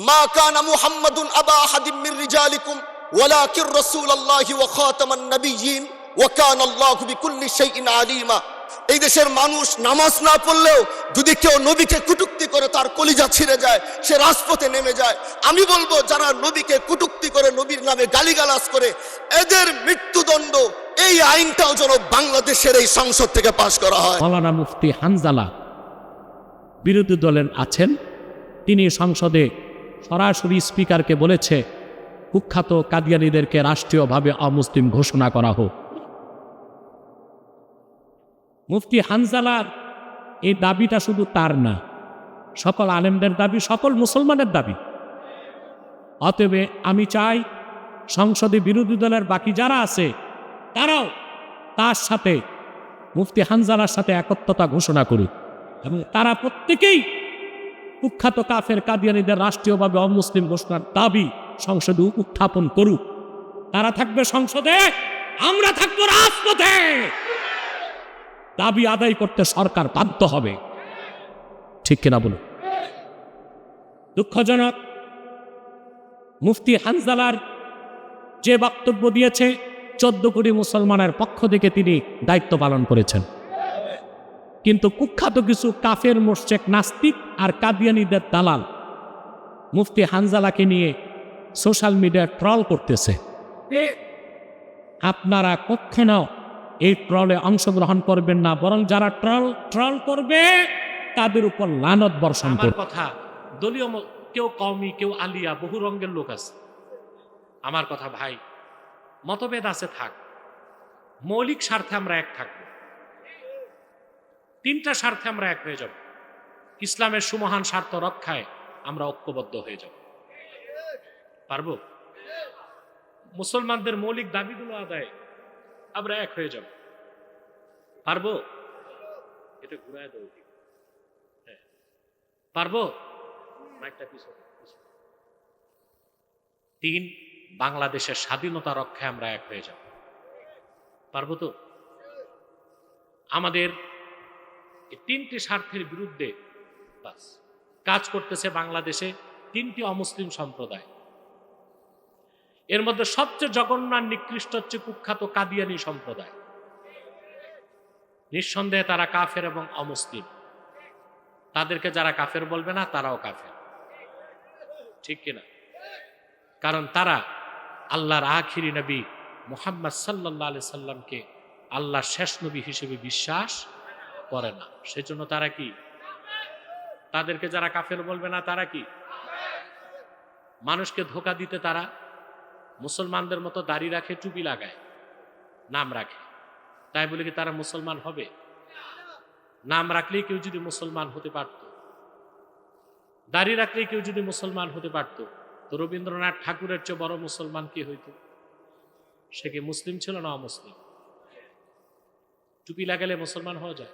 মা কানা মুহাম্মাদুন আবা আহাদিম মির রিজালিকুম ওয়ালাকিন রাসূলুল্লাহি ওয়া খাতামান নাবিয়্যিন ওয়া কানা আল্লাহু বিকুল্লি শাইইন আলিমা। এই দেশের মানুষ নামাজ না পড়লেও যদি কেউ নবীকে কটূক্তি করে তার কলিজা ছিঁড়ে যায়, সে রাজপথে নেমে যায়। আমি বলবো যারা নবীকে কটূক্তি করে, নবীর নামে গালিগালাজ করে, এদের মৃত্যুদণ্ড, এই আইনটাও যেন বাংলাদেশের এই সংসদ থেকে পাশ করা হয়। মাওলানা মুফতি হানজালা বিরোধী দলের আছেন, তিনি সংসদে সরাসরি স্পিকারকে বলেছে কুখ্যাত কাদিয়ানীদেরকে রাষ্ট্রীয়ভাবে অমুসলিম ঘোষণা করা হোক। মুফতি হানজালার এই দাবিটা শুধু তার না, সকল আলেমদের দাবি, সকল মুসলমানের দাবি। অতএব আমি চাই সংসদে বিরোধী দলের বাকি যারা আছে তারাও তার সাথে, মুফতি হানজালার সাথে একত্রতা ঘোষণা করুক এবং তারা প্রত্যেকেই কুখ্যাত কাফের কাদিয়ানীদের রাষ্ট্রীয়ভাবে অমুসলিম ঘোষণার দাবি সংসদে উত্থাপন করুক। তারা থাকবে সংসদে, আমরা থাকবো রাজপথে। দাবি আদায় করতে সরকার বাধ্য হবে, ঠিক কিনা বলুন? দুঃখজনক, মুফতি হানজালার যে বক্তব্য দিয়েছে 14 কোটি মুসলমানের পক্ষ থেকে তিনি দায়িত্ব পালন করেছেন, কিন্তু কুখ্যাত কিছু কাফের মোশরেক নাস্তিক আর কাদিয়ানীদের দালাল মুফতি হানজালাকে নিয়ে সোশ্যাল মিডিয়ায় ট্রল করতেছে। আপনারা কখনো এই ট্রলে অংশগ্রহণ করবেন না, বরং যারা ট্রল করবে তাদের উপর লানত বর্ষণ করবে। কথা দলীয়, কেউ কওমি, কেউ আলিয়া, বহু রঙের লোক আছে। আমার কথা ভাই, মতভেদ আছে থাক, মৌলিক স্বার্থে আমরা এক থাকবো। 3টা স্বার্থে আমরা এক হয়ে যাব। ইসলামের সুমহান স্বার্থ রক্ষায় আমরা ঐক্যবদ্ধ হয়ে যাব। পারবো? মুসলমানদের মৌলিক দাবিগুলো আদায় আমরা এক হয়ে যাব। পারবো? এটা ঘুরায় দেবো। হ্যাঁ, পারবো? মাইকটা পিছনে। 3, বাংলাদেশের স্বাধীনতা রক্ষায় আমরা এক হয়ে যাব। পারবো তো? আমাদের এই 3টি স্বার্থের বিরুদ্ধে বাস কাজ করতেছে বাংলাদেশে 3টি অমুসলিম সম্প্রদায়। এর মধ্যে সবচেয়ে জঘন্য আর নিকৃষ্ট হচ্ছে কুখ্যাত কাদিয়ানী সম্প্রদায়। নিঃসন্দেহে তারা কাফের এবং অমুসলিম। তাদেরকে যারা কাফের বলবে না তারাও কাফের, ঠিক কিনা? কারণ তারা আল্লাহর আখিরি নবী মুহাম্মদ সাল্লাল্লাহু আলাইহি সাল্লামকে আল্লাহর শেষ নবী হিসেবে বিশ্বাস করে না। সেজন্য তারা কি? তাদেরকে যারা কাফের বলবে না তারা কি? মানুষকে ধোঁকা দিতে তারা মুসলমানদের মতো দাড়ি রাখে, টুপি লাগায়, নাম রাখে। তাই বলে কি তারা মুসলমান হবে? নাম রাখলেই কেউ যদি মুসলমান হতে পারত, দাড়ি রাখলেই কেউ যদি মুসলমান হতে পারত, তো রবীন্দ্রনাথ ঠাকুরের চেয়ে বড় মুসলমান কি হইতো? সে কি মুসলিম ছিল না অমুসলিম? টুপি লাগালে মুসলমান হওয়া যায়?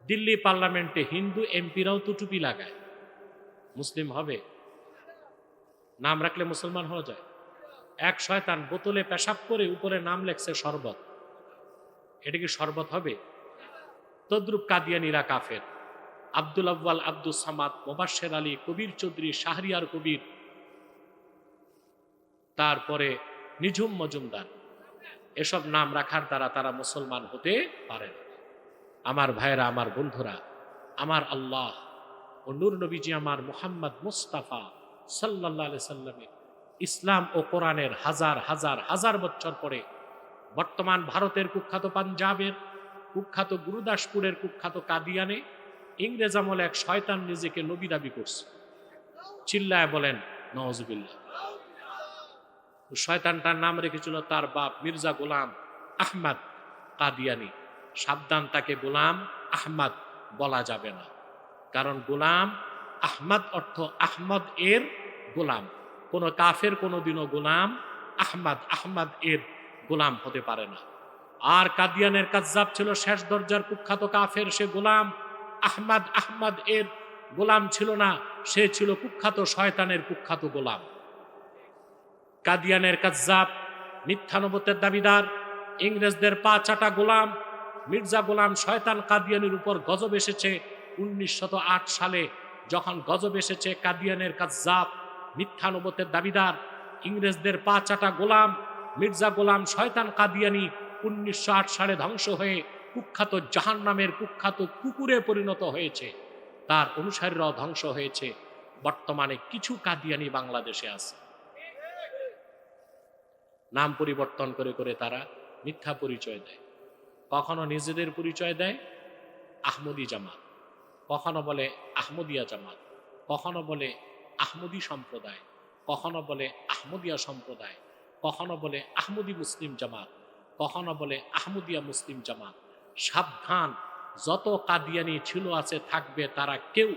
দিল্লি পার্লামেন্টে হিন্দু এমপিরাও তো টুপি লাগায়, মুসলিম হবে? নাম রাখলে মুসলমান হওয়া যায়? এক শয়তান বোতলে পেশাব করে উপরে নাম লেখছে শরবত, এটা কি শরবত হবে? তদ্রুপ কাদিয়ানীরা কাফের। আব্দুল আউয়াল, আব্দুল সামাদ, মোবাশ্বের আলী, কবির চৌধুরী, শাহরিয়ার কবির, তারপরে নিঝুম মজুমদার, এসব নাম রাখার দ্বারা তারা মুসলমান হতে পারে না। আমার ভাইরা, আমার বন্ধুরা, আমার আল্লাহ ও নূর নবীজি আমার মুহাম্মদ মুস্তাফা সাল্লাল্লাহু আলাইহি সাল্লামের ইসলাম ও কোরআনের হাজার হাজার হাজার বছর পরে বর্তমান ভারতের কুখ্যাত পাঞ্জাবের কুখ্যাত গুরুদাসপুরের কুখ্যাত কাদিয়ানে ইংরেজ আমলে এক শয়তান নিজেকে নবী দাবি করছে। চিল্লায় বলেন নওয়াজুবিল্লাহ। শয়তানটার নাম রেখেছিল তার বাপ মির্জা গোলাম আহমদ কাদিয়ানী। সাবধান, তাকে গোলাম আহমদ বলা যাবে না, কারণ গোলাম আহমদ অর্থ আহমদ এর গোলাম। কোন কাফের কোনোদিনও গোলাম আহমদ এর গোলাম হতে পারে না। আর কাদিয়ানের কাজ্জাব ছিল শেষ দরজার কুখ্যাত কাফের, সে গোলাম আহমদ এর গোলাম ছিল না, সে ছিল কুখ্যাত শয়তানের কুখ্যাত গোলাম। কাদিয়ানের কাজ্জাব, মিথ্যানবতের দাবিদার, ইংরেজদের পা চাটা গোলাম মির্জা গোলাম শয়তান কাদিয়ানির উপর গজব এসেছে 1908 সালে যখন গজব এসেছে, কাদিয়ানের কাজ্জাব, মিথ্যা নবুয়তের দাবিদার, ইংরেজদের পা চাটা গোলাম মির্জা গোলাম শয়তান কাদিয়ানি 1908 সালে ধ্বংস হয়ে কুখ্যাত জাহান্নামের কুখ্যাত কুকুরে পরিণত হয়েছে, তার অনুসারীরাও ধ্বংস হয়েছে। বর্তমানে কিছু কাদিয়ানি বাংলাদেশে আছে, নাম পরিবর্তন করে করে তারা মিথ্যা পরিচয় দেয়। কখনো নিজেদের পরিচয় দেয় আহমদি জামাত, কখনো বলে আহমদিয়া জামাত, কখনো বলে আহমদি সম্প্রদায়, কখনো বলে আহমদিয়া সম্প্রদায়, কখনো বলে আহমদি মুসলিম জামাত, কখনো বলে আহমদিয়া মুসলিম জামাত। সাবধান, যত কাদিয়ানি ছিল আছে থাকবে, তারা কেউ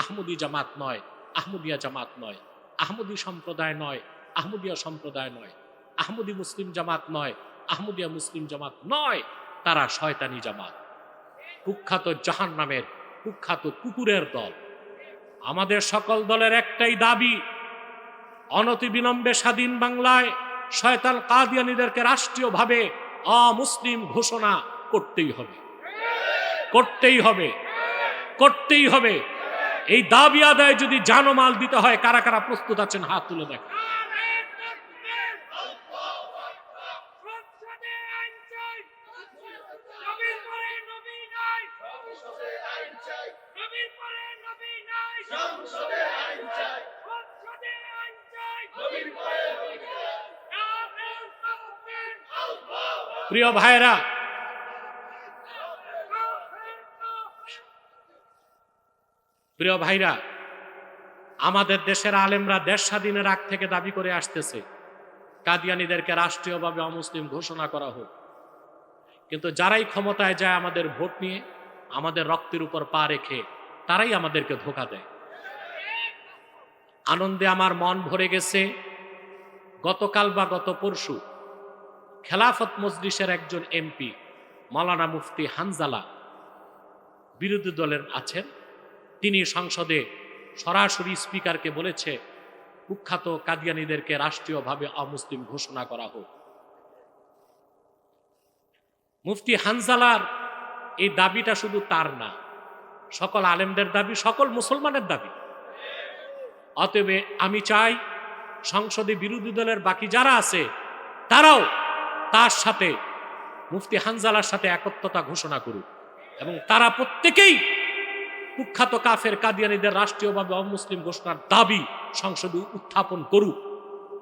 আহমদি জামাত নয়, আহমদিয়া জামাত নয়, আহমদি সম্প্রদায় নয়, আহমদিয়া সম্প্রদায় নয়, আহমদি মুসলিম জামাত নয়, আহমদিয়া মুসলিম জামাত নয়, তারা শয়তানি জামাত, কুখ্যাত জাহান্নামের কুখ্যাত কুকুরের দল। আমাদের সকল দলের একটাই দাবি, অনতিবিলম্বে স্বাধীন বাংলায় শয়তান কাদিয়ানীদেরকে রাষ্ট্রীয়ভাবে অমুসলিম ঘোষণা করতেই হবে, করতেই হবে, করতেই হবে। এই দাবি আদায় যদি জানমাল দিতে হয়, কারা কারা প্রস্তুত আছেন হাত তুলে দেখ। প্রিয় ভাইরা, প্রিয় ভাইরা, আমাদের দেশের আলেমরা দেশ স্বাধীনের আগ থেকে দাবি করে আসতেছে কাদিয়ানীদেরকে রাষ্ট্রীয়ভাবে অমুসলিম ঘোষণা করা হোক। কিন্তু যারাই ক্ষমতায় যায় আমাদের ভোট নিয়ে, আমাদের রক্তের উপর পা রেখে, তারাই আমাদেরকে ধোঁকা দেয়। আনন্দে আমার মন ভরে গেছে। গতকাল বা গত পরশু খেলাফত মজলিসের একজন এমপি মাওলানা মুফতি হানজালা, বিরোধী দলের আছেন, তিনি সংসদে সরাসরি স্পিকারকে বলেছে কুখ্যাত কাদিয়ানীদেরকে রাষ্ট্রীয়ভাবে অমুসলিম ঘোষণা করা হোক। মুফতি হানজালার এই দাবিটা শুধু তার না, সকল আলেমদের দাবি, সকল মুসলমানের দাবি। অতএব আমি চাই সংসদে বিরোধী দলের বাকি যারা আছে তারাও তার সাথে, মুফতি হানজালার সাথে একত্রতা ঘোষণা করুক এবং তারা প্রত্যেকেই কুখ্যাত কাফের কাদিয়ানীদের রাষ্ট্রীয়ভাবে অমুসলিম ঘোষণার দাবি সংসদে উত্থাপন করুক।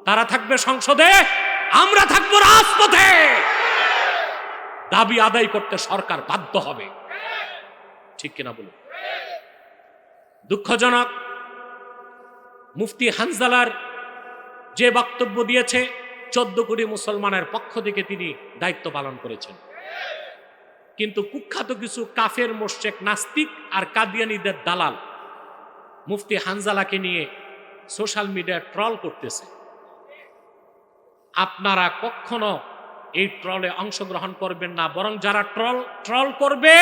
তারা থাকবে সংসদে, আমরা থাকবো রাজপথে। দাবি আদায় করতে সরকার বাধ্য হবে, ঠিক কিনা বলুন? দুঃখজনক, মুফতি হানজালার যে বক্তব্য দিয়েছে 14 কোটি মুসলমানের পক্ষ থেকে তিনি দায়িত্ব পালন করেছেন, কিন্তু কুখ্যাত কিছু কাফের মোশরেক নাস্তিক আর কাদিয়ানীদের দালাল মুফতি হানজালাকে নিয়ে সোশ্যাল মিডিয়ায় ট্রল করতেছে। আপনারা কখনো এই ট্রলে অংশগ্রহণ করবেন না, বরং যারা ট্রল করবে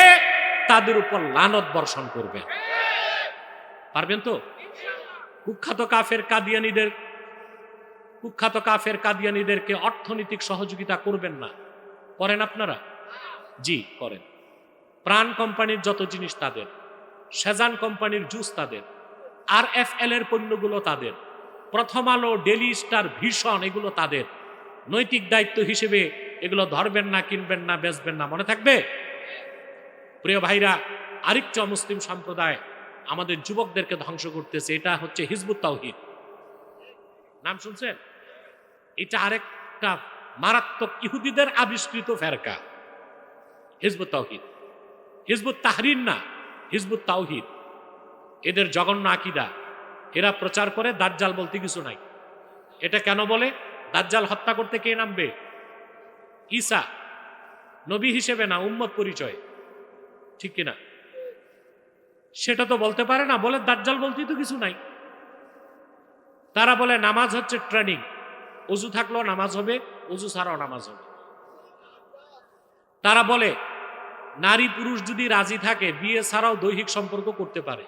তাদের উপর লানত বর্ষণ করবে। পারবেন তো? কুখ্যাত কাফের কাদিয়ানীদেরকে অর্থনৈতিক সহযোগিতা করবেন না। করেন আপনারা? জি করেন। প্রাণ কোম্পানির যত জিনিস তাদের, সেজান কোম্পানির জুস তাদের, RFL এর পণ্যগুলো তাদের, প্রথম আলো, ডেলি স্টার, ভিশন এগুলো তাদের। নৈতিক দায়িত্ব হিসেবে এগুলো ধরবেন না, কিনবেন না, বেচবেন না, মনে থাকবে? প্রিয় ভাইরা, আরেকটি অমুসলিম সম্প্রদায় আমাদের যুবকদেরকে ধ্বংস করতেছে, এটা হচ্ছে হিজবুত তাওহীদ। নাম শুনছেন? এটা আরেকটা মারাত্মক ইহুদিদের আবিষ্কৃত ফেরকা, হিজবুত তাওহীদ। হিজবুত তাহরির না, হিজবুত তাওহীদ। এদের জঘন্য আকীদা। এরা প্রচার করে দাজ্জাল বলতে কিছু নাই। এটা কেন বলে? দাজ্জাল হত্যা করতে কে নামবে? ঈসা, নবী হিসেবে না, উম্মত পরিচয়, ঠিক কিনা? সেটা তো বলতে পারে না, বলে দাজ্জাল বলতেই তো কিছু নাই। তারা বলে নামাজ হচ্ছে ট্রেনিং, অজু থাকলেও নামাজ হবে, অজু ছাড়াও নামাজ হবে। তারা বলে নারী পুরুষ যদি রাজি থাকে বিয়ে ছাড়াও দৈহিক সম্পর্ক করতে পারে।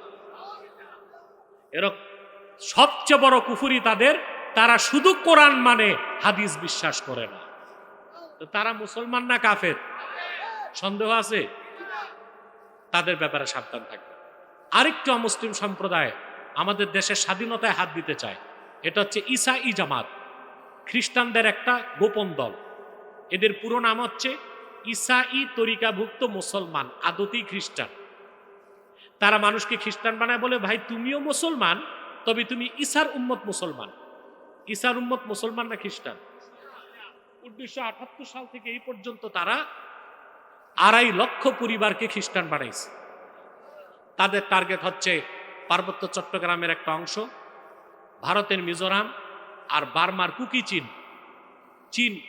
এরকম সবচেয়ে বড় কুফরি তাদের, তারা শুধু কোরআন মানে হাদিস বিশ্বাস করে না। তো তারা মুসলমান না কাফের? সন্দেহ আছে? তাদের ব্যাপারে সাবধান থাকবে। আরেকটি অমুসলিম সম্প্রদায় আমাদের দেশের স্বাধীনতায় হাত দিতে চায়। এটা হচ্ছে ঈসাই জামাত, খ্রিস্টানদের একটা গোপন দল। এদের পুরো নাম হচ্ছে ঈসাই তরিকাভুক্ত মুসলমান, আদতেই খ্রিস্টান। তারা মানুষকে খ্রিস্টান বানায় বলে, ভাই তুমিও মুসলমান, তবে তুমি ঈসার উম্মত মুসলমান। ঈসার উম্মত মুসলমান না খ্রিস্টান? 1978 সাল থেকে এই পর্যন্ত তারা 2.5 লক্ষ পরিবারকে খ্রিস্টান বানাইছে। তাদের টার্গেট হচ্ছে পার্বত্য চট্টগ্রামের একটা অংশ, ভারতের মিজোরাম, আর বার্মার কুকি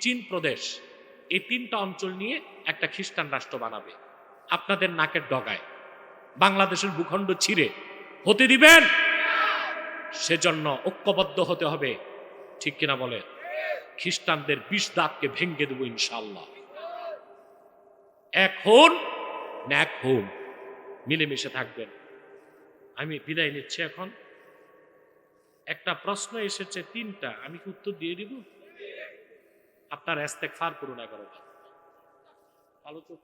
চীন প্রদেশ। এই 3টা অঞ্চল নিয়ে একটা খ্রিস্টান রাষ্ট্র বানাবে আপনাদের নাকের ডগায়। বাংলাদেশের ভূখণ্ড ছিঁড়ে হতে দিবেন? সেজন্য ঐক্যবদ্ধ হতে হবে, ঠিক কিনা বলে? খ্রিস্টানদের 20 দাঁতকে ভেঙ্গে দেব ইনশাআল্লাহ। এক হন না এক হন, মিলেমিশে থাকবেন। আমি বিদায় নিচ্ছি এখন। একটা প্রশ্ন এসেছে 3টা, আমি কি উত্তর দিয়ে দিব? আপনার ইস্তেগফার করুন 11 বার। ভালো চোখ